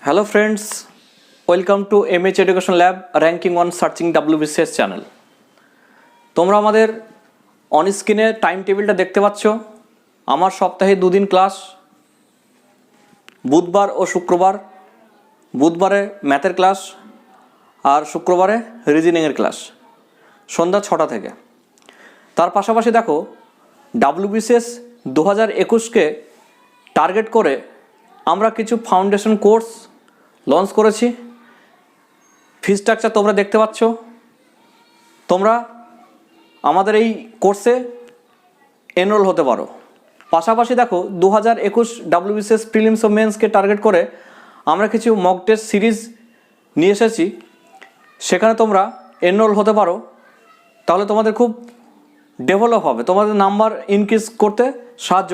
Hello friends, welcome to MH Education Lab Ranking on Searching WBCS channel. তোমরা আমাদের on স্ক্রিনে time টেবিলটা দেখতে পাচ্ছ। আমার সপ্তাহে 2 দিন ক্লাস, বুধবার ও শুক্রবার। বুধবারে ম্যাথের ক্লাস আর শুক্রবারে রিজনিংয়ের ক্লাস সন্ধ্যা 6টা থেকে। তার পাশাপাশি দেখো WBCS 2021কে টার্গেট করে আমরা কিছু ফাউন্ডেশন কোর্স লঞ্চ করেছি। ফি স্ট্রাকচার তোমরা দেখতে পাচ্ছ। তোমরা আমাদের এই কোর্সে এনরোল হতে পারো। পাশাপাশি দেখো 2021 WBCS প্রিলিমস ও মেন্সকে টার্গেট করে আমরা কিছু মক টেস্ট সিরিজ নিয়ে এসেছি, সেখানে তোমরা এনরোল হতে পারো। তাহলে তোমাদের খুব ডেভেলপ হবে, তোমাদের নাম্বার ইনক্রিজ করতে সাহায্য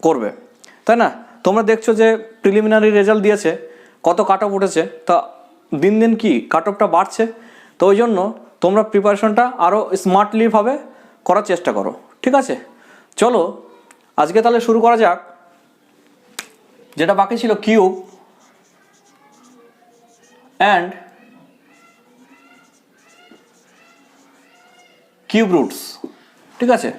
করবে, তাই না? তোমরা দেখছো যে প্রিলিমিনারি রেজাল্ট দিয়েছে, কত কাট অফ উঠেছে, তা দিন দিন কি কাট অফটা বাড়ছে। তো ওই জন্য তোমরা প্রিপারেশনটা আরও স্মার্টলিভাবে করার চেষ্টা করো, ঠিক আছে? চলো আজকে তাহলে শুরু করা যাক। যেটা বাকি ছিল কিউব অ্যান্ড কিউব রুটস, ঠিক আছে?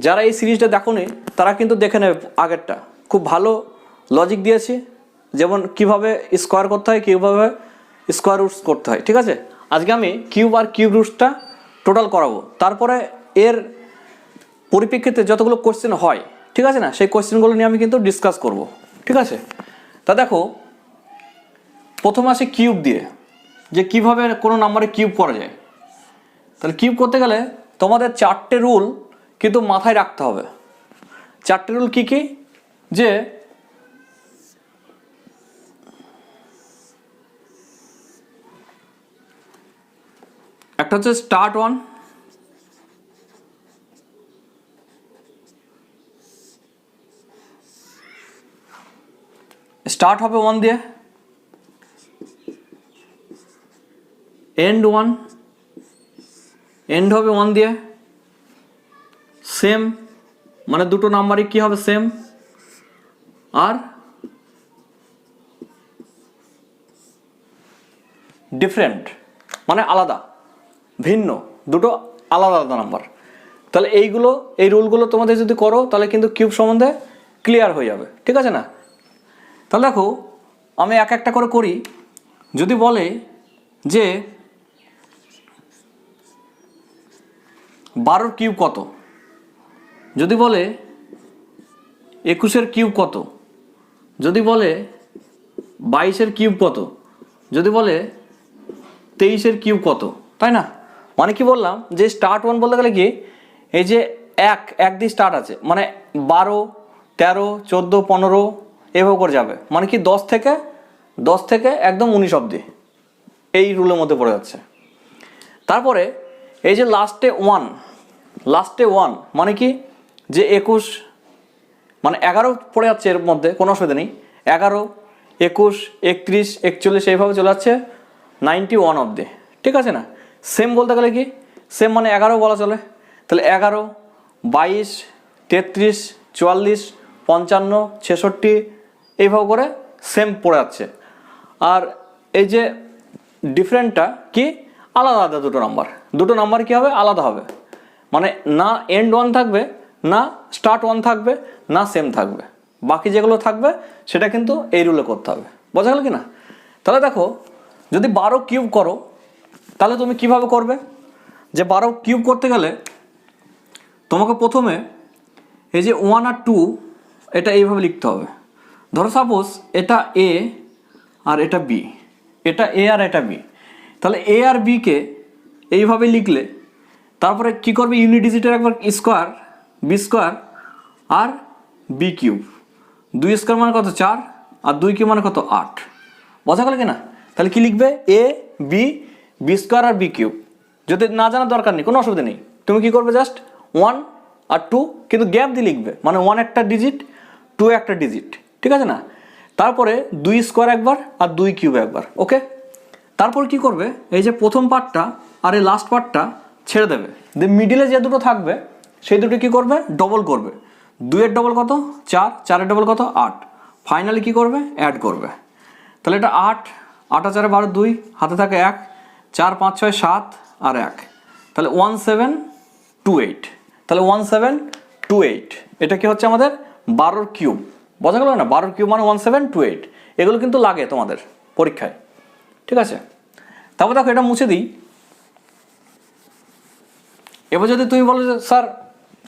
যারা এই সিরিজটা দেখোনি তারা কিন্তু দেখে নেবে আগেরটা, খুব ভালো লজিক দিয়েছি, যেমন কিভাবে স্কোয়ার করতে হয়, কীভাবে স্কোয়ার রুটস করতে হয়, ঠিক আছে? আজকে আমি কিউব আর কিউব রুটসটা টোটাল করাবো, তারপরে এর পরিপ্রেক্ষিতে যতগুলো কোশ্চেন হয়, ঠিক আছে না, সেই কোশ্চেনগুলো নিয়ে আমি কিন্তু ডিসকাস করব, ঠিক আছে? তা দেখো প্রথমে আসে কিউব দিয়ে, যে কিভাবে কোনো নাম্বারে কিউব করা যায়। তাহলে কিউব করতে গেলে তোমাদের 4টে রুল কিন্তু মাথায় রাখতে হবে। 4টে রুল কী কী? যে একটা হচ্ছে স্টার্ট 1, স্টার্ট হবে 1 দিয়ে, এন্ড 1, এন্ড হবে 1 দিয়ে। সেম মানে দুটো নাম্বারই কি হবে? সেম। আর ডিফারেন্ট মানে আলাদা, ভিন্ন, দুটো আলাদা আলাদা নাম্বার। তাহলে এই রুলগুলো তোমাদের যদি করো তাহলে কিন্তু কিউব সম্বন্ধে ক্লিয়ার হয়ে যাবে, ঠিক আছে না? তাহলে দেখো আমি এক একটা করে করি। যদি বলে যে 12 কিউব কত, যদি বলে 21 কিউব কত, যদি বলে 22 কিউব কত, যদি বলে 23 কিউব কত, তাই না? মানে কি বললাম যে স্টার্ট 1 বলতে গেলে কি, এই যে এক দিয়ে স্টার্ট আছে, মানে 12, 13, 14, 15 এভাবে করে যাবে, মানে কি 10 থেকে একদম 19 অবধি এই রুলের মধ্যে পড়ে যাচ্ছে। তারপরে এই যে লাস্টে 1 মানে কি, যে 21 মানে 11 পড়ে যাচ্ছে, এর মধ্যে কোনো অসুবিধা নেই। 11, 21, 31, 41 এইভাবে চলে যাচ্ছে 91 অবধি, ঠিক আছে না? সেম বলতে গেলে কি, সেম মানে 11 বলা চলে। তাহলে 11, 22, 33, 44, 55, 66 এইভাবে করে সেম পড়ে যাচ্ছে। আর এই যে ডিফারেন্টটা কি, আলাদা আলাদা দুটো নাম্বার কি হবে? আলাদা হবে, মানে না এন্ড 1 থাকবে, না স্টার্ট 1 থাকবে, না সেম থাকবে। বাকি যেগুলো থাকবে সেটা কিন্তু এই রুলে করতে হবে। বোঝা গেল কি না? তাহলে দেখো যদি 12 কিউব করো তাহলে তুমি কিভাবে করবে? যে 12 কিউব করতে গেলে তোমাকে প্রথমে এই যে 1 আর 2 এটা এইভাবে লিখতে হবে। ধরো সাপোজ এটা এ আর এটা বি, এটা এ আর এটা বি। তাহলে এ আর বিকে এইভাবে লিখলে তারপরে কি করবে? ইউনিট ডিজিটের একবার স্কোয়ার, বি স্কোয়ার আর বি কিউব। 2 স্কোয়ার মানে কত? 4, আর 2 কিউব মানে কত? 8। বোঝা গেল কি না? তাহলে কি লিখবে? A B, B square R B cube. যদি না জানার দরকার নেই, কোনো অসুবিধা নেই, তুমি কি করবে? জাস্ট 1 আর 2 কিন্তু গ্যাপ দিয়ে লিখবে, মানে 1 একটা ডিজিট, 2 একটা ডিজিট, ঠিক আছে না? তারপরে 2 স্কোয়ার একবার আর 2 কিউব একবার, ওকে? তারপর কি করবে? এই যে প্রথম পার্টটা আর এই লাস্ট পার্টটা ছেড়ে দেবে, মিডিলে যে দুটো থাকবে সেই দুটো কি করবে? ডবল করবে। 2 এর ডবল কত? 4, 4 এর ডবল কত? 8। ফাইনালি কি করবে? অ্যাড করবে। তাহলে এটা 8, 8 আর 4 12, 2, হাতে থাকে 1, 4 5 6 7 আর 1, তাহলে 1728। তাহলে 1728 এটা কি হচ্ছে আমাদের 12 কিউব। বোঝা গেল না? 12 কিউব মানে 1728। এগুলো কিন্তু লাগে তোমাদের পরীক্ষায়, ঠিক আছে? তারপর দেখো এটা মুছে দিই। এবার যদি তুমি বলো যে স্যার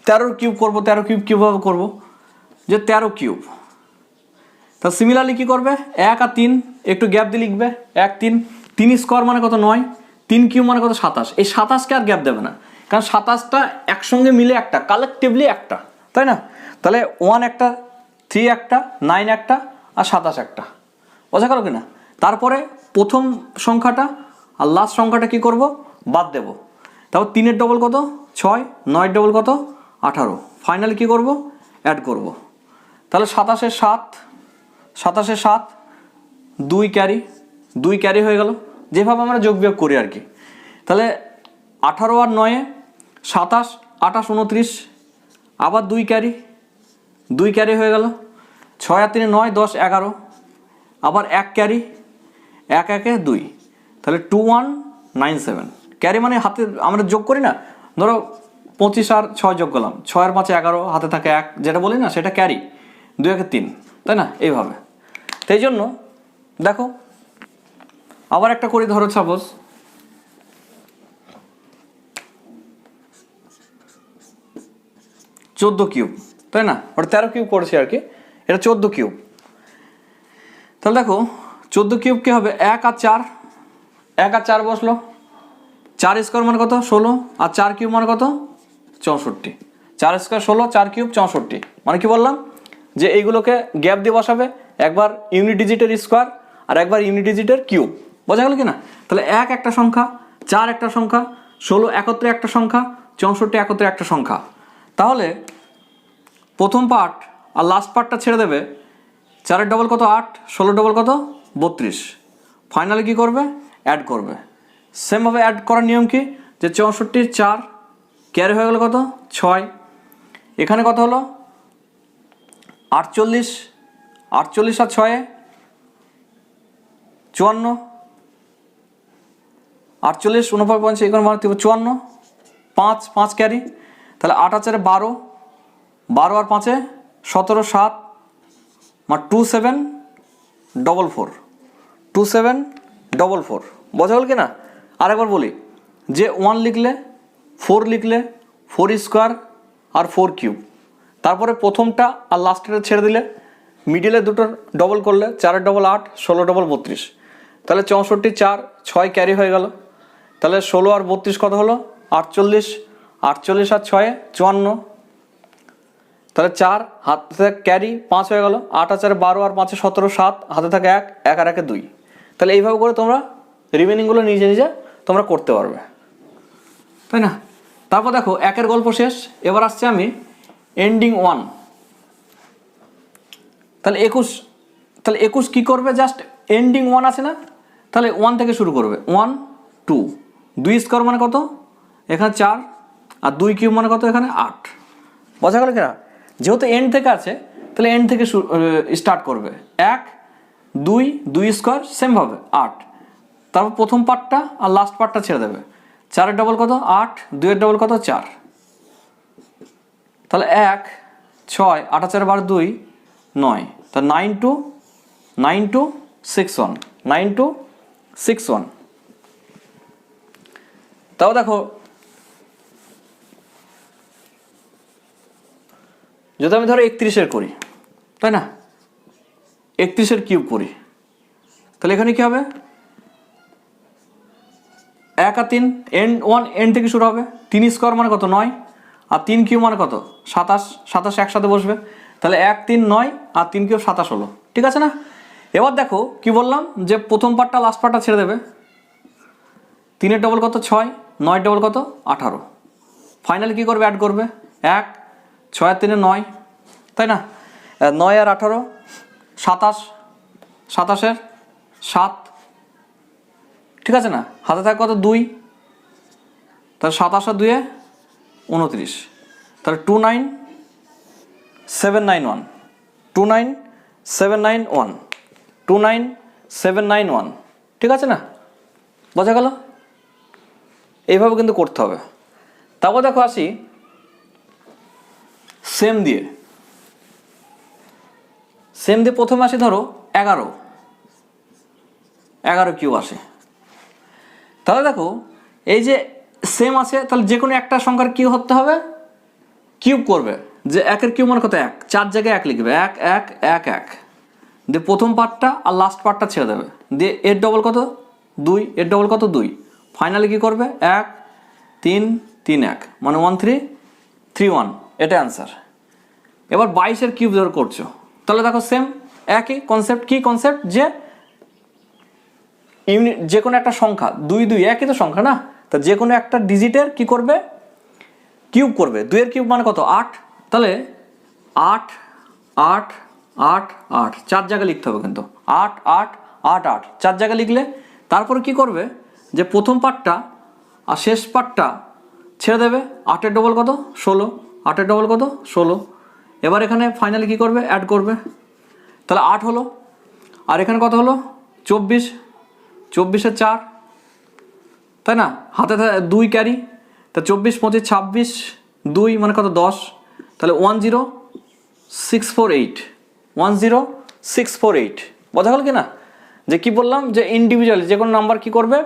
13 কিউব করবো, 13 কিউব কীভাবে করবো? যে 13 কিউব, তা সিমিলারলি কী করবে? 1 আর 3 একটু গ্যাপ দিয়ে লিখবে। 1 3, 3 স্কোয়ার মানে কত? 9, 3 কিউব মানে কত? 27। এই 27কে আর গ্যাপ দেবে না, কারণ 27টা একসঙ্গে মিলে একটা, কালেকটিভলি একটা, তাই না? তাহলে 1 একটা, 3 একটা, 9 একটা আর 27 একটা। বোঝা গেল কিনা? তারপরে প্রথম সংখ্যাটা আর লাস্ট সংখ্যাটা কি করব? বাদ দেব। তারপর 3-এর ডবল কত? 6, 9-এর ডবল কত? 18। ফাইনালি কি করব? অ্যাড করব। তাহলে 27-এর 7, 27-এর 7, 2 ক্যারি, 2 ক্যারি হয়ে গেল, যেভাবে আমরা যোগ বিয়োগ করি আর কি। তাহলে 18 আর 9-এ 27, 28, 29, আবার 2 ক্যারি, 2 ক্যারি হয়ে গেল। 6 আর 3-এ 9, 10, 11, আবার 1 ক্যারি, 1 1-এ 2, তাহলে 2197। ক্যারি মানে হাতে আমরা যোগ করি না, ধরো 25 আর 6 যোগ করলাম, 6 আর 5 11, হাতে থাকে 1, যেটা বলি না সেটা ক্যারি, 2 1-এ 3, তাই না? এইভাবে। তাই জন্য দেখো আবার একটা করি, ধরো সাপোজ 14 কিউব, তাই না? ওটা 13 কিউব করেছি আর কি, এটা 14 কিউব। তাহলে দেখো 14 কিউব কি হবে? 1 আর 4, 1 আর 4 বসলো, 4 স্কোয়ার মানে কত? 16, আর 4 কিউব মানে কত? 64। 4 স্কোয়ার 16, 4 কিউব 64। মানে কি বললাম? যে এইগুলোকে গ্যাপ দিয়ে বসাবে, একবার ইউনিট ডিজিটের স্কোয়ার আর একবার ইউনিট ডিজিটের কিউব। বোঝা গেল কি না? তাহলে 1 একটা সংখ্যা, 4 একটা সংখ্যা, 16 একত্রে একটা সংখ্যা, 64 একত্রে একটা সংখ্যা। তাহলে প্রথম পার্ট আর লাস্ট পার্টটা ছেড়ে দেবে। 4-এর ডবল কত? 8, 16 ডবল কত? 32। ফাইনালি কী করবে? অ্যাড করবে। সেমভাবে অ্যাড করার নিয়ম কি? যে 64 4 ক্যারি হয়ে গেল কত? 6। এখানে কত হলো? 48, 48 আর 6-এ 54, 48 49 এখানে মানে 54, 5 5 ক্যারি, তাহলে 8 আর 4-এ 12, 12 আর 5-এ 17, 7 মানে 2744, 2744। বোঝা গেল কি না? আরেকবার বলি, যে 1 লিখলে, 4 লিখলে, 4 স্কোয়ার আর 4 কিউব, তারপরে প্রথমটা আর লাস্টেটা ছেড়ে দিলে, মিডিলে দুটো ডবল করলে, 4-এর ডবল 8, 16 ডবল 32, তাহলে 64 4 6 ক্যারি হয়ে গেল। তাহলে 16 আর 32 কত হলো? 48, 48 আর 6-এ 54, তাহলে 4 হাতে ক্যারি 5 হয়ে গেল। 8 আর 4-এ 12 আর 5-এ 17, 7 হাতে থাকে 1, 1 আর 1-এ 2। তাহলে এইভাবে করে তোমরা রিমেনিংগুলো নিজে নিজে তোমরা করতে পারবে, তাই না? তারপর দেখো 1-এর গল্প শেষ, এবার আসছে আমি এন্ডিং 1। তাহলে 21, তাহলে 21 কী করবে? জাস্ট এন্ডিং 1 আছে না, তাহলে 1 থেকে শুরু করবে। 1 2, 2 স্কোয়ার মানে কত? এখানে 4, আর 2 কিউব মানে কত? এখানে 8। বোঝা গেল কিনা? যেহেতু এন্ড থেকে আছে, তাহলে এন্ড থেকে স্টার্ট করবে। 1 2, 2 স্কোয়ার সেমভাবে 8, তারপর প্রথম পার্টটা আর লাস্ট পার্টটা ছেড়ে দেবে। 4-এর ডবল কত? 8, 2-এর ডবল কত? 4, তাহলে 1 6, 8 আর 4 12 2 9, তা 9261, 9261। তাও দেখো যদি আমি ধরো 31-এর করি, তাই না? 31-এর কিউব করি, তাহলে এখানে কি হবে? 1 আর 3 এন্ড 1 এন্ড থেকে শুরু হবে। 3 স্কোয়ার মানে কত? 9, আর 3 কিউব মানে কত? 27, 27 একসাথে বসবে, তাহলে 1 3 9 আর 3 কিউব 27 হলো, ঠিক আছে না? এবার দেখো কি বললাম, যে প্রথম পার্টটা লাস্ট পার্টটা ছেড়ে দেবে। 3-এর ডবল কত? 6, 9-এর ডবল কত? 18। ফাইনালি কী করবে? অ্যাড করবে। 1 6 আর 3-এ 9, তাই না? 9 আর 18 27, 27-এর 7, ঠিক আছে না? হাতে থাকে কত? 2, তাহলে 27 আর 2-এ 29, তাহলে 29791, 29791, 791, ঠিক আছে না? বোঝা গেল? এইভাবে কিন্তু করতে হবে। তারপর দেখো আসি সেম দিয়ে। সেম দিয়ে প্রথমে আসি ধরো 11 কিউব আসে। তাহলে দেখো এই যে সেম আছে, তাহলে যে কোনো একটা সংখ্যার কিউব হতে হবে, কিউব করবে। যে 1-এর কিউব মানে কত? 1, 4 জায়গায় 1 লিখবে, 1 1 1 1 দিয়ে প্রথম পার্টটা আর লাস্ট পার্টটা ছেড়ে দেবে, দিয়ে এর ডবল কত? 2, এর ডবল কত? 2। ফাইনালি কি করবে? 1 3 3 1 মানে 1 3 3 1, এটা অ্যান্সার। এবার 22-এর কিউব ধর করছো, তাহলে দেখো সেম একই কনসেপ্ট। কি কনসেপ্ট? যে ইউনিট, যে কোনো একটা সংখ্যা 2 2 একই তো সংখ্যা না, তা যে কোনো একটা ডিজিটের কি করবে? কিউব করবে। 2-এর কিউব মানে কত? 8। তাহলে 8 8 8 8 4 জায়গায় লিখতে হবে কিন্তু, 8 8 8 8 4 জায়গায় লিখলে তারপরে কি করবে? যে প্রথম পার্টটা আর শেষ পার্টটা ছেড়ে দেবে। 8-এর ডবল কত? 16, 8-এর ডবল কত? 16। এবার এখানে ফাইনালি কি করবে? অ্যাড করবে। তাহলে 8 হলো, আর এখানে কত হলো? 24, 24-এ 4, তাই না? হাতে 2 ক্যারি, তা 24 25 26 2 মানে কত? 10। তাহলে 10648, 10648। বোঝা গেল কি না? যে কি বললাম, যে ইন্ডিভিজুয়ালি যে কোনো নাম্বার কি করবে?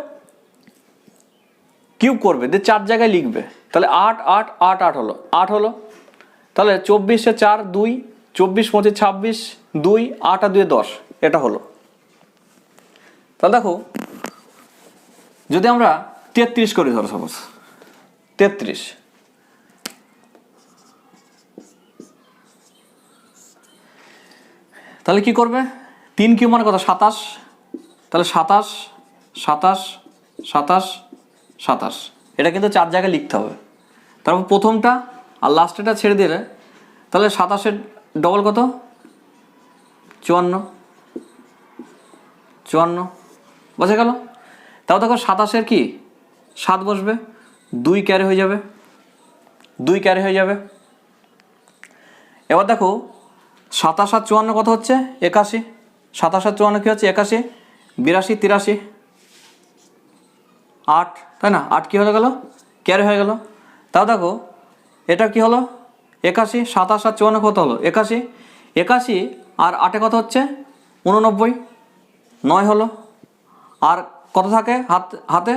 কিউব করবে, দিয়ে 4 জায়গায় লিখবে। তাহলে 8 8 8 8 হলো, 8 হলো। তাহলে 24-এ 4 2, 24 25 26 2, 8 আর 2 10, এটা হলো। তাহলে দেখো যদি আমরা 33 করি, ধরো সাপোজ 33, তাহলে কি করবে? 3 কিউব মানে কত? 27। তাহলে 27 27 27 27, এটা কিন্তু 4 জায়গায় লিখতে হবে। তারপর প্রথমটা আর লাস্টেটা ছেড়ে দিলে, তাহলে 27-এর ডবল কত? 54 54। বোঝা গেল? তাও দেখো 27-এর কি 7 বসবে, 2 ক্যারি হয়ে যাবে, 2 ক্যারি হয়ে যাবে। এবার দেখো 27 আর 54 কত হচ্ছে? 81। 27 আর 54 কি হচ্ছে? 81 82 83 8, তাই না? 8 কি হয়ে গেল? ক্যারি হয়ে গেল। তাও দেখো এটা কি হলো? 81। 27 আর 54 কত হলো? 81। 81 আর 8-এ কত হচ্ছে? 89, 9 হলো। আর কত থাকে হাতে?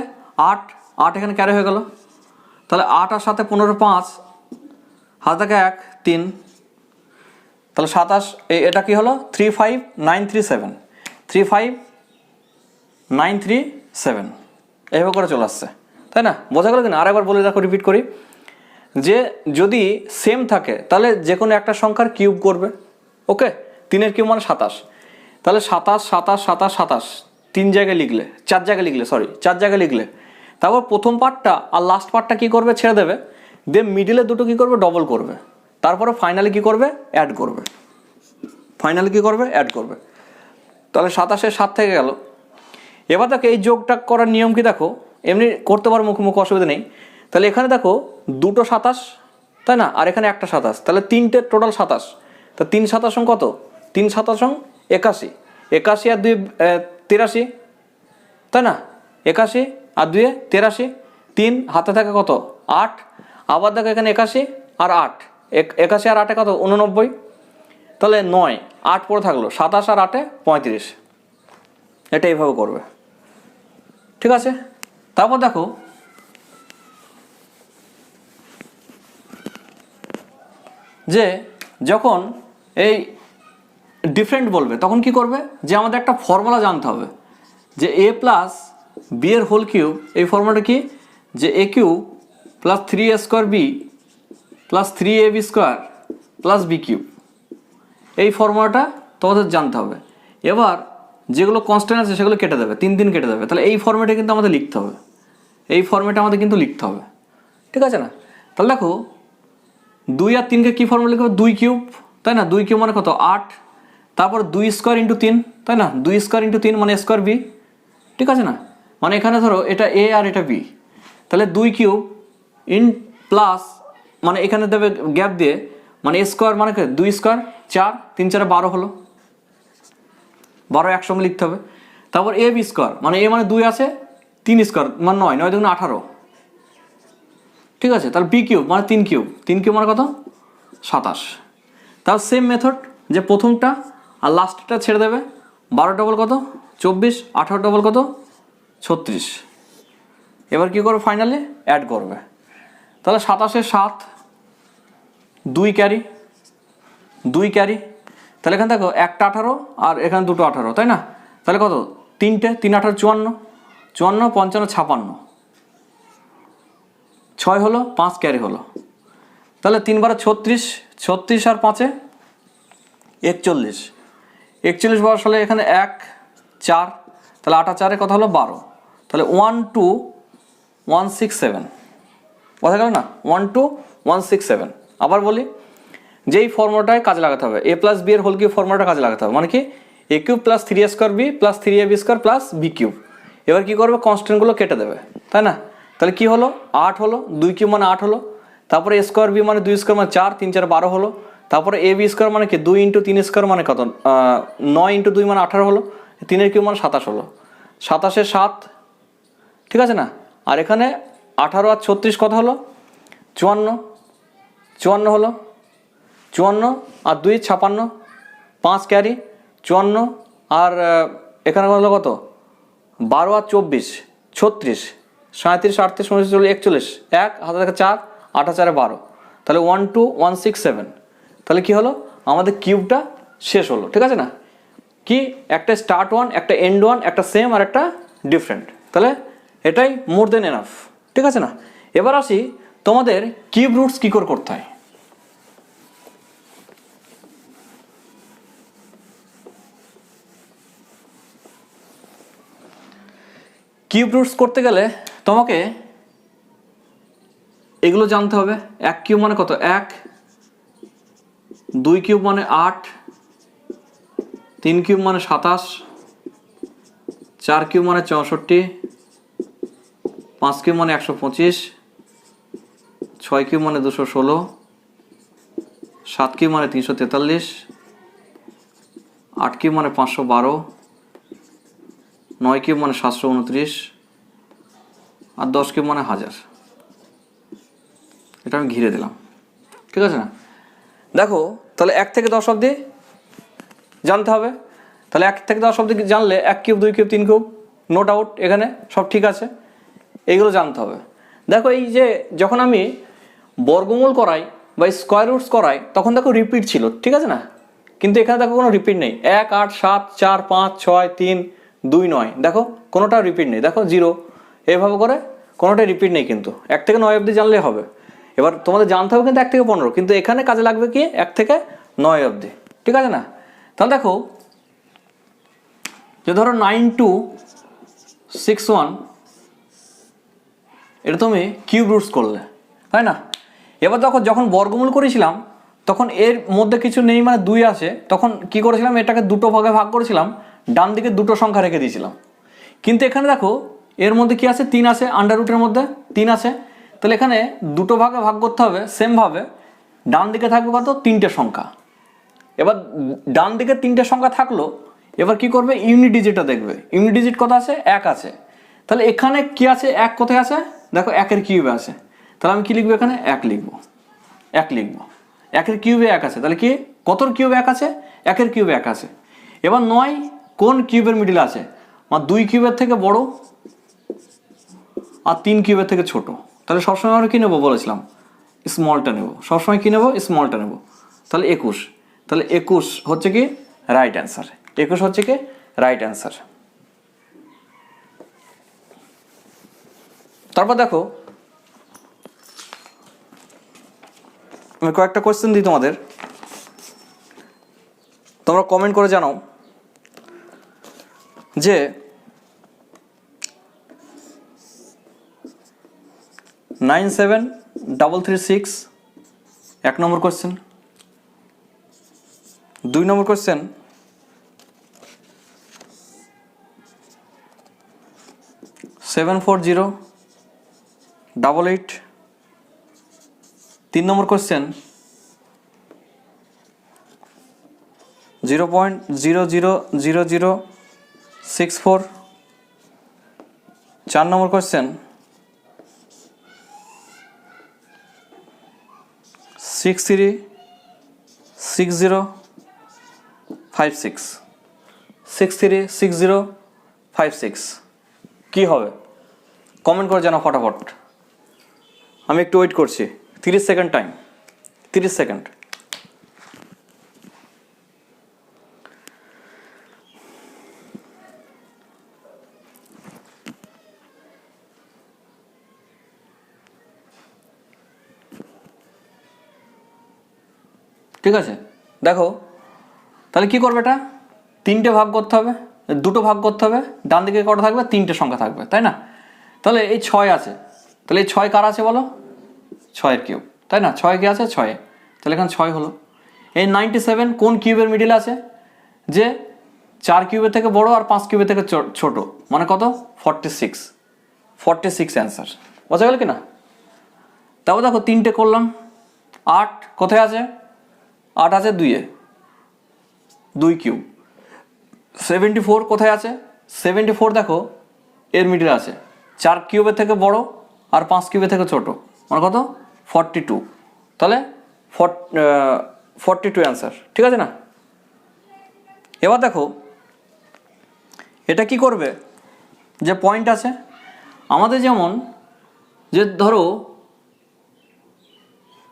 8 8 এখানে ক্যারি হয়ে গেল। তাহলে 8 আর 7-এ 15 5, হাতে থাকে 1 3। তাহলে 27, এটা কি হলো? 35937, 35937 এইভাবে করে চলে আসছে, তাই না? বোঝা গেল কিনা? আরেকবার বলে দেখো, রিপিট করি, যে যদি সেম থাকে তাহলে যে কোনো একটা সংখ্যার কিউব করবে। ওকে, 3-এর কিউব মানে 27। তাহলে 27 27 27 27 3 জায়গায় লিখলে, 4 জায়গায় লিখলে, 4 জায়গায় লিখলে, তারপর প্রথম পার্টটা আর লাস্ট পার্টটা কি করবে? ছেড়ে দেবে, দিয়ে মিডিলে দুটো কি করবে? ডবল করবে। তারপরে ফাইনালি কি করবে? অ্যাড করবে। ফাইনালি কি করবে? অ্যাড করবে। তাহলে 27-এর 7 থেকে গেল। এবার দেখো এই যোগটা করার নিয়ম কি? দেখো এমনি করতে পারো, মুখোমুখি, অসুবিধা নেই। তাহলে এখানে দেখো 2টো 27, তাই না? আর এখানে একটা 27, তাহলে 3টে টোটাল 27। তা 3 27 কত? 3 27 81, 81 আর 2 83, তাই না? 81 আর 2 83, 3 হাতে থাকে কত? 8। আবার দেখো এখানে 81 আর 8, 81 আর 8-এ কত? 89। তাহলে 9 8 পড়ে থাকলো, 27 আর 8-এ 35। এটা এইভাবে করবে, ঠিক আছে? তারপর দেখো যে যখন এই ডিফারেন্ট বলবে তখন কি করবে? যে আমাদের একটা ফর্মুলা জানতে হবে, যে a প্লাস বি এর হোল কিউব, এই ফর্মুলাটা কি? যে a cube plus 3a square B plus 3ab square plus B cube, এই ফর্মুলাটা তোমাদের জানতে হবে। এবার যেগুলো কনস্ট্যান্ট আছে সেগুলো কেটে দেবে, 3 কেটে দেবে। তাহলে এই ফর্মেটে কিন্তু আমাদের লিখতে হবে, এই ফর্মেটে আমাদের কিন্তু লিখতে হবে, ঠিক আছে না? তাহলে দেখো 2 আর 3-কে কী ফর্মুলা লিখবে? 2 কিউব, তাই না? 2 কিউব মানে কত? 8। তারপর 2 স্কোয়ার ইন্টু 3, তাই না? 2 স্কোয়ার ইন্টু 3 মানে স্কোয়ার বি, ঠিক আছে না? মানে এখানে ধরো এটা এ আর এটা বি, তাহলে 2 কিউব ইন প্লাস, মানে এখানে দেবে গ্যাপ দিয়ে, মানে স্কোয়ার মানে 2 স্কোয়ার 4, 3 4 12 হলো, 12 একসঙ্গে লিখতে হবে। তারপর এ বি স্কোয়ার মানে এ মানে 2 আছে, 3 স্কোয়ার মানে 9, 9 2 18, ঠিক আছে। তাহলে বি কিউব মানে 3 কিউব, 3 কিউব মানে কত? 27। তাহলে সেম মেথড, যে প্রথমটা আর লাস্টটা ছেড়ে দেবে, 12 ডবল কত? 24, 18 ডবল কত? 36। এবার কী করবে? ফাইনালি অ্যাড করবে। তাহলে 27 7, 2 ক্যারি, 2 ক্যারি, তাহলে এখানে দেখো একটা 18 আর এখানে দুটো 18, তাই না? তাহলে কত? 3টে, 3 18 54, 54 55 56, 6 হলো, 5 ক্যারি হলো। তাহলে 3 বার 36, 36 আর 5 41, 41 বসালে সালে এখানে 1 4, তাহলে 8 4 কত হলো? 12। তাহলে 1 2 1 6 7, বোঝা গেল না? 1 2 1 6 7। আবার বলি, যেই ফর্মুলাটায় কাজে লাগাতে হবে, এ প্লাস বি এর হোল কিউব ফর্মুলাটা কাজে লাগাতে হবে, মানে কি A cube plus 3a square B plus 3ab square plus B cube. এবার কী করবে? কনস্ট্যান্টগুলো কেটে দেবে, তাই না? তাহলে কি হলো? 8 হলো, 2 কিউব মানে 8 হলো, তারপরে এ স্কোয়ার বি মানে 2 স্কোয়ার মানে 4, 3 4 12 হলো, তারপরে এ বি স্কোয়ার মানে কি 2 ইন্টু 3 স্কোয়ার মানে কত? 9 ইন্টু 2 মানে 18 হলো, 3 কিউব মানে 27 হলো, 27 7, ঠিক আছে না? আর এখানে 18 আর 36 কত হলো? 54, 54 হলো, 54 আর 2 56, 5 ক্যারি, 54 আর এখানে হলো কত? 12 আর 24 36, 37 38 39 41, 1 হাতে দেখা 4, 8 4 12, তাহলে 1 2 1 6 7। তাহলে কি হলো? আমাদের কিউবটা শেষ হলো, ঠিক আছে না? কি একটা স্টার্ট ওয়ান, একটা এন্ড ওয়ান, একটা সেম আর একটা ডিফারেন্ট, তাহলে এটাই মোর দেন এনাফ, ঠিক আছে না? এবার আসি তোমাদের কিউব রুটস কী করে করতে হয়। কিউব রুটস করতে গেলে তোমাকে এগুলো জানতে হবে। 1 কিউব মানে কত? 1, 2 কিউব মানে 8, 3 কিউব মানে 27, 4 কিউব মানে 64, 5 কিউব মানে 125, 6 কিউব মানে 216, 7 কিউব মানে 343, 8 কিউব মানে 512, 9 কিউব মানে 729, আর 10 কিউব মানে 1000। এটা আমি ঘিরে দিলাম, ঠিক আছে না? দেখো তাহলে 1 থেকে 10 অবধি জানতে হবে। তাহলে 1 থেকে 10 অবধি জানলে 1 cube 2 cube 3 cube no doubt এখানে সব ঠিক আছে, এইগুলো জানতে হবে। দেখো এই যে যখন আমি বর্গমূল করাই বা স্কোয়ার রুটস করাই তখন দেখো রিপিট ছিল, ঠিক আছে না? কিন্তু এখানে দেখো কোনো রিপিট নেই। 1 8 7 4 5 6 3 2 9, দেখো কোনোটা রিপিট নেই, দেখো 0, এইভাবে করে কোনোটাই রিপিট নেই। কিন্তু 1 থেকে 9 অবধি জানলে হবে। এবার তোমাদের জানতে হবে কিন্তু 1 থেকে 15, কিন্তু এখানে কাজে লাগবে কি 1 থেকে 9 অবধি, ঠিক আছে না? তাহলে দেখো যে ধরো 9 2 6 1, এটা তুমি কিউব রুটস করলে, তাই না? এবার দেখো যখন বর্গমূল করেছিলাম তখন এর মধ্যে কিছু নেই মানে 2 আসে, তখন কি করেছিলাম? এটাকে দুটো ভাগে ভাগ করেছিলাম, ডান দিকে দুটো সংখ্যা রেখে দিয়েছিলাম। কিন্তু এখানে দেখো এর মধ্যে কি আছে? 3 আছে, আন্ডার রুটের মধ্যে 3 আছে। তাহলে এখানে দুটো ভাগে ভাগ করতে হবে, সেমভাবে ডান দিকে থাকবে কত? 3টে সংখ্যা। এবার ডান দিকে 3টে সংখ্যা থাকলো, এবার কি করবে? ইউনিট ডিজিটটা দেখবে। ইউনিট ডিজিট কত আছে? 1 আছে। তাহলে এখানে কি আছে? 1 কোথায় আছে? দেখো 1 কিউবে আছে। তাহলে আমি কি লিখবো? এখানে 1 লিখবো, 1 লিখবো। 1 কিউবে 1 আছে, তাহলে কি কতর কিউবে 1 আছে? 1 কিউবে 1 আছে। এবার 9 কোন কিউবের মিডিলে আছে? আমার 2 কিউবের থেকে বড় আর 3 কিউবের থেকে ছোট। তাহলে সবসময় আমরা কি নেবো? বলেছিলাম স্মলটা নেব। সবসময় কি নেব? স্মলটা নেব। তাহলে 21, তাহলে 21 হচ্ছে কি রাইট অ্যান্সার। 21 হচ্ছে কি রাইট অ্যান্সার। তারপর দেখো আমি কয়েকটা কোয়েশ্চেন দিই তোমাদের, তোমরা কমেন্ট করে জানাও যে 97336 1 নম্বর কোয়েশ্চেন। 2 নম্বর কোয়েশ্চেন 74088। 3 নম্বর কোয়েশ্চেন 0.0000 6 4। 4 নম্বর কোয়েশ্চেন 6 3 6 0 5 6। 6 3 6 0 5 6 কি হবে কমেন্ট করে জানাও ফটাফট। আমি একটু ওয়েট করছি, 30 সেকেন্ড টাইম, 30 সেকেন্ড। ঠিক আছে, দেখো তাহলে কি করবে, এটা 3টে ভাগ করতে হবে, 2টো ভাগ করতে হবে, ডান দিকে কটা থাকবে, 3টে সংখ্যা থাকবে, তাই না? তাহলে এই 6 আছে, তাহলে এই 6 কার আছে বলো, 6 কিউব, তাই না? 6 কি আছে, 6, তাহলে এখানে 6 হলো। এই 97 কোন কিউবের মিডিলে আছে, যে 4 কিউবের থেকে বড় আর 5 কিউবের থেকে ছোট, মানে কত, 46। 46 অ্যান্সার, বোঝা গেল কি না? তারপর দেখো 3টে করলাম, 8 কোথায় আছে, 8 আছে 2-এ, 2 কিউব। 74 কোথায় আছে, 74 দেখো এর মিডিলে আছে, 4 কিউবের থেকে বড় আর 5 কিউবের থেকে ছোট, মানে কত, 42। তাহলে 42 অ্যান্সার, ঠিক আছে না? এবার দেখো এটা কি করবে, যে পয়েন্ট আছে আমাদের, যেমন যে ধরো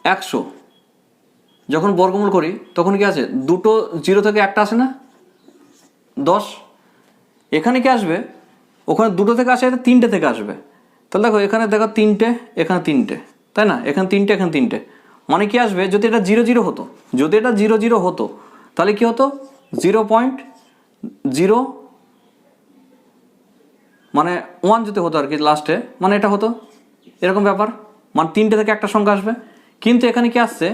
100 যখন বর্গমূল করি তখন কি আছে, 2টো 0 থেকে একটা আসে না, 10। এখানে কি আসবে, ওখানে 2টো থেকে আসে, এটা 3টে থেকে আসবে। তাহলে দেখো এখানে দেখো 3টে, এখানে 3টে, তাই না? এখানে 3টে, এখানে 3টে, মানে কি আসবে, যদি এটা 0 0 হতো, যদি এটা 0 0 হতো তাহলে কি হতো, 0.0 মানে 1 যদি হতো আর কি লাস্টে, মানে এটা হতো এরকম ব্যাপার, মানে 3টে থেকে একটা সংখ্যা আসবে। কিন্তু এখানে কি আসছে,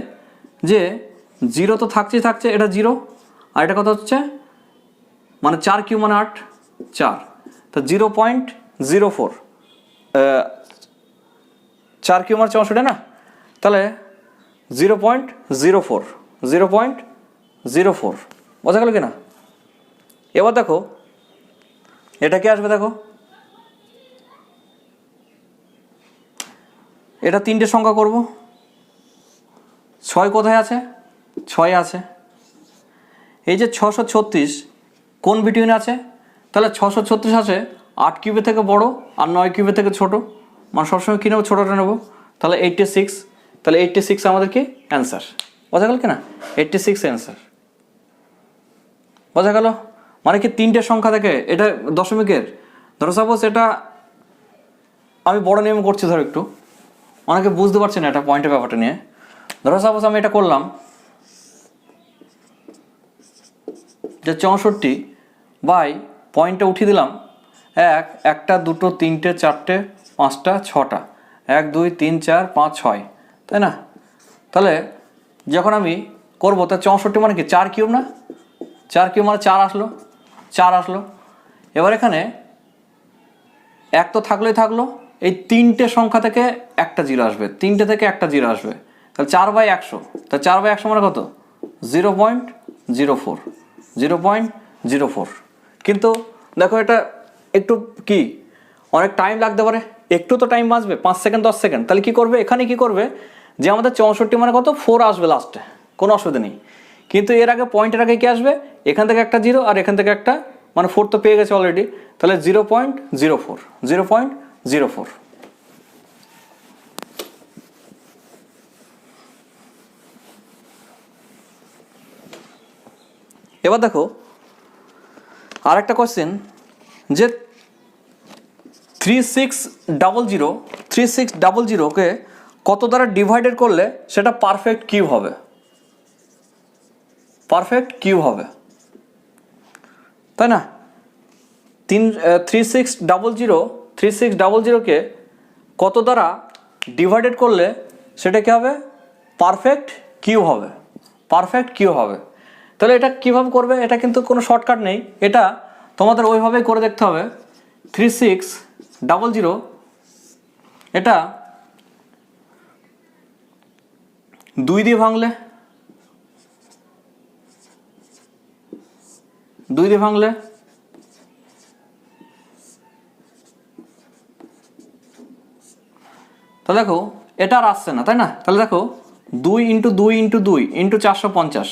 যে 0 তো থাকছে, এটা 0, আর এটা কত হচ্ছে, মানে 4 কিউব মানে 8, 4, তো 0.04, 4 কিউব মানে 64 না, তাহলে 0.04, 0.04, বোঝা গেল কি না? এবার দেখো এটা কি আসবে, দেখো এটা 3টে সংখ্যা করব, 6 কোথায় আছে, 6 আছে। এই যে 636 কোন বিটুইনে আছে, তাহলে 636 আছে 8 কিউবের থেকে বড় আর 9 কিউবের থেকে ছোট, মানে সবসময় কী নেবো, ছোটোটা নেবো। তাহলে 86, তাহলে 86 আমাদের কি অ্যান্সার, বোঝা গেল কি না? 86 অ্যান্সার, বোঝা গেল? মানে কি 3টে সংখ্যা থেকে, এটা দশমিকের, ধরো সাপোজ এটা আমি বড় নিয়ম করছি, ধরো একটু অনেকে বুঝতে পারছে না এটা পয়েন্টের ব্যাপারটা নিয়ে। ধরো সাপোজ আমি এটা করলাম যে 64 বাই পয়েন্টটা উঠিয়ে দিলাম 1, 1টা 2টো 3টে 4টে 5টা 6টা, 1 2 3 4 5 6, তাই না? তাহলে যখন আমি করবো তা 64 মানে কি 4 কিউব না, 4 কিউব মানে 4 আসলো, 4 আসলো। এবার এখানে 1 তো থাকলোই থাকলো, এই 3টে সংখ্যা থেকে একটা 0 আসবে, 3টে থেকে একটা 0 আসবে, তাহলে 4/100, তা 4/100 মানে কত, 0.04, 0.04। কিন্তু দেখো এটা একটু কি অনেক টাইম লাগতে পারে, একটু তো টাইম বাঁচবে, 5 সেকেন্ড 10 সেকেন্ড। তাহলে কি করবে, এখানে কি করবে, যে আমাদের 64 মানে কত, 4 আসবে লাস্টে, কোনো অসুবিধা নেই। কিন্তু এর আগে পয়েন্টের আগে কি আসবে, এখান থেকে একটা 0 আর এখান থেকে একটা, মানে 4 তো পেয়ে গেছে অলরেডি, তাহলে 0.04, 0.04। এবার দেখো আর একটা কোয়েশ্চেন, যে 3600কে কত দ্বারা ডিভাইডেড করলে সেটা পারফেক্ট কিউব হবে, পারফেক্ট কিউব হবে, তাই না? 3600কে কত দ্বারা ডিভাইডেড করলে সেটা কি হবে, পারফেক্ট কিউব হবে, পারফেক্ট কিউব হবে। তাহলে এটা কীভাবে করবে, এটা কিন্তু কোনো শর্টকাট নেই, এটা তোমাদের ওইভাবেই করে দেখতে হবে। 3600 এটা 2 দিয়ে ভাঙলে, 2 দিয়ে ভাঙলে তাহলে দেখো এটা আর আসছে না, তাই না? তাহলে দেখো 2 ইন্টু 2 ইন্টু 2 ইন্টু 450,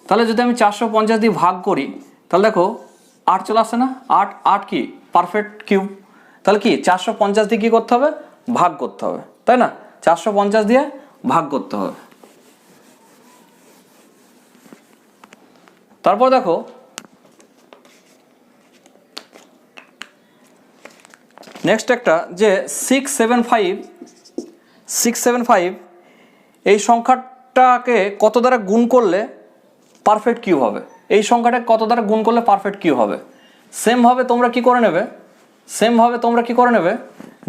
তাহলে যদি আমি 450 দিয়ে ভাগ করি তাহলে দেখো 8 চলে আসছে না? 8 8 কি পারফেক্ট কিউব। তাহলে কি 450 দিয়ে কী করতে হবে? ভাগ করতে হবে, তাই না? 450 দিয়ে ভাগ করতে হবে। তারপর দেখো নেক্সট একটা যে 675 এই সংখ্যাটাকে কত দ্বারা গুণ করলে পারফেক্ট কিউব হবে? এই সংখ্যাটাকে কত দ্বারা গুণ করলে পারফেক্ট কিউব হবে? সেমভাবে তোমরা কি করে নেবে,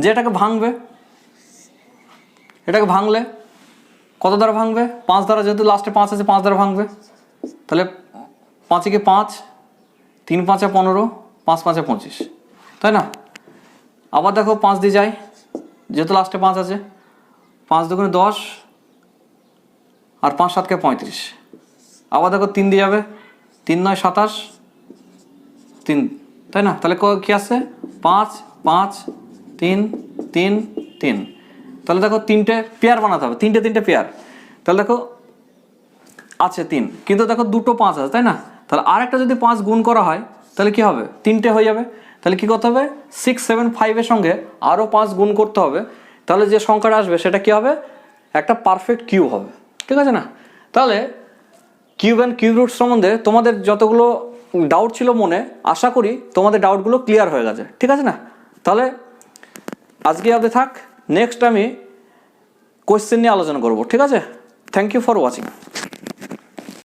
যে এটাকে ভাঙবে, এটাকে ভাঙলে কত দ্বারা ভাঙবে? 5 দ্বারা, যেহেতু লাস্টে 5 আছে 5 দ্বারা ভাঙবে। তাহলে 5 × 5, 3 × 5 = 15, 5 × 5 = 25, তাই না? আবার দেখো 5 দিয়ে যায়, যেহেতু লাস্টে 5 আছে, 5 × 2 = 10 আর 5 × 7 = 35। আবার দেখো 3 দিয়ে যাবে, 3 × 9 = 27, 3, তাই না? তাহলে কি আসছে? 5 5 3 3 3। তাহলে দেখো 3টে পেয়ার বানাতে হবে, 3টে পেয়ার। তাহলে দেখো আছে 3, কিন্তু দেখো দুটো 5 আছে, তাই না? তাহলে আরেকটা যদি 5 গুণ করা হয় তাহলে কি হবে? 3টে হয়ে যাবে। তাহলে কি করতে হবে? 675 এর সঙ্গে আরও 5 গুণ করতে হবে, তাহলে যে সংখ্যাটা আসবে সেটা কি হবে? একটা পারফেক্ট কিউব হবে, ঠিক আছে না? তাহলে কিউব অ্যান্ড কিউব রুট সম্বন্ধে তোমাদের যতগুলো ডাউট ছিল মনে, আশা করি তোমাদের ডাউটগুলো ক্লিয়ার হয়ে গেছে, ঠিক আছে না? তাহলে আজকে অবধি থাক, নেক্সট আমি কোয়েশ্চেন নিয়ে আলোচনা করব, ঠিক আছে? Thank you for watching.